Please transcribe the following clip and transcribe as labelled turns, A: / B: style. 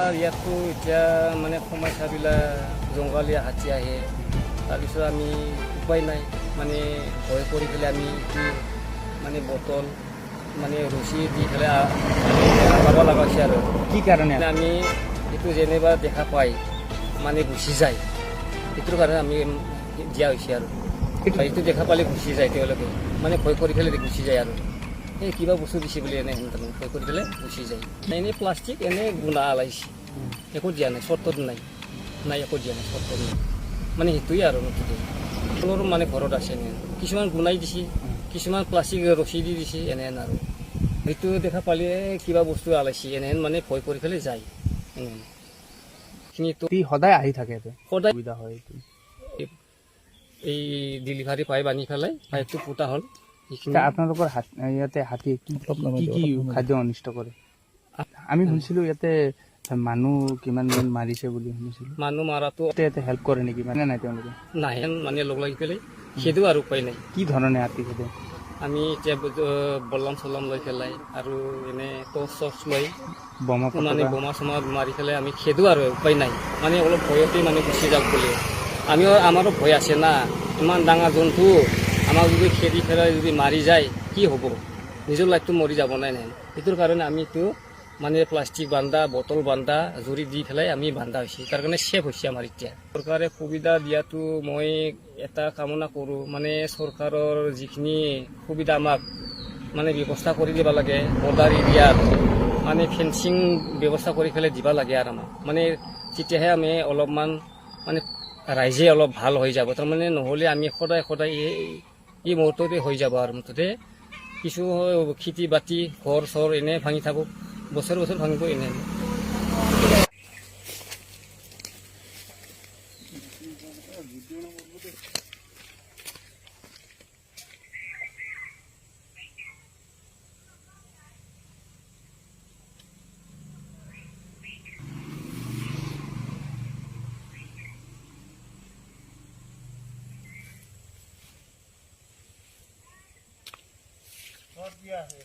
A: আমাৰ ইয়াততো এতিয়া মানে সমস্যাবিলাক জংঘলীয়া হাতী আহে, তাৰপিছত আমি উপায় নাই মানে ভয় কৰি পেলাই আমি মানে বটল মানে ৰছী দি পেলাই পাব লগা হৈছে আৰু
B: কি কাৰণে
A: আমি এইটো যেনিবা দেখা পাই মানে গুচি যায়, এইটোৰ কাৰণে আমি দিয়া হৈছে আৰু এইটো দেখা পালে গুচি যায়, তেওঁলোকে মানে ভয় কৰি পেলাই গুচি যায় আৰু এই কিবা বস্তু দিছে বুলি এনে তাৰমানে ভয় কৰি পেলাই গুচি যায়। এনেই প্লাষ্টিক এনেই গুণা ওলাইছে, একো দিয়া নাই, চৰ্টত নাই একো দিয়া নাই, চৰ্টত নাই মানে সেইটোৱে আৰু নতুনকৈ সকলোৰো মানে ঘৰত আছে এনে কিছুমান গুণাই দিছে, কিছুমান প্লাষ্টিক ৰছী দি দিছে এনেহেন আৰু সেইটো দেখা পালে কিবা বস্তু ওলাইছে এনেহেন মানে ভয় কৰি পেলাই যায়। এনেহেন
B: সদায় আহি থাকে
A: সদায়
B: সুবিধা হয় এইটো।
A: এই ডেলিভাৰী পাইপ আনি পেলাই পাইপটো ফুটা হ'ল।
B: আপোনালোকৰ ইয়াতে হাতী কি কি খাদ্য অনিষ্ট কৰে? আমি শুনিছিলো ইয়াতে মানুহ কিমান মাৰিছে বুলি শুনিছিলো।
A: মানুহ মাৰাটো
B: ইয়াতে হেল্প কৰে নেকি মানে নাই তেওঁলোকে?
A: নাহে মানে লগ লাগি পেলাই সেইটো আৰু উপায় নাই।
B: কি ধৰণে হাতী খেদে?
A: আমি এতিয়া বললাম চললাম লৈ পেলাই আৰু এনে টৰ্চ লৈ
B: বোমা
A: মানে বোমা চোমা মাৰি পেলাই আমি খেদো আৰু উপায় নাই মানে অলপ ভয়তে মানে গুচি যাওক বুলি। আমাৰো ভয় আছে না, ইমান ডাঙৰ জন্তু আমাক যদি খেদি পেলাই যদি মাৰি যায় কি হ'ব, নিজৰ লাইফটো মৰি যাব নাই নাই। সেইটোৰ কাৰণে আমিতো মানে প্লাষ্টিক বান্ধা বটল বান্ধা জুৰি দি পেলাই আমি বান্ধা হৈছে, তাৰ কাৰণে ছেফ হৈছে আমাৰ এতিয়া। চৰকাৰে সুবিধা দিয়াটো মই এটা কামনা কৰোঁ, মানে চৰকাৰৰ যিখিনি সুবিধা আমাক মানে ব্যৱস্থা কৰি দিব লাগে, বৰ্ডাৰ এৰিয়াত মানে ফেঞ্চিং ব্যৱস্থা কৰি পেলাই দিব লাগে আৰু আমাক মানে তেতিয়াহে আমি অলপমান মানে ৰাইজে অলপ ভাল হৈ যাব, তাৰমানে নহ'লে আমি সদায় এই মুহূৰ্ততে হৈ যাব আৰু মুঠতে কিছু খেতি বাতি ঘৰ চৰ এনে ভাঙি থাকক, বছৰ ভাঙিব এনে।
C: दिया है,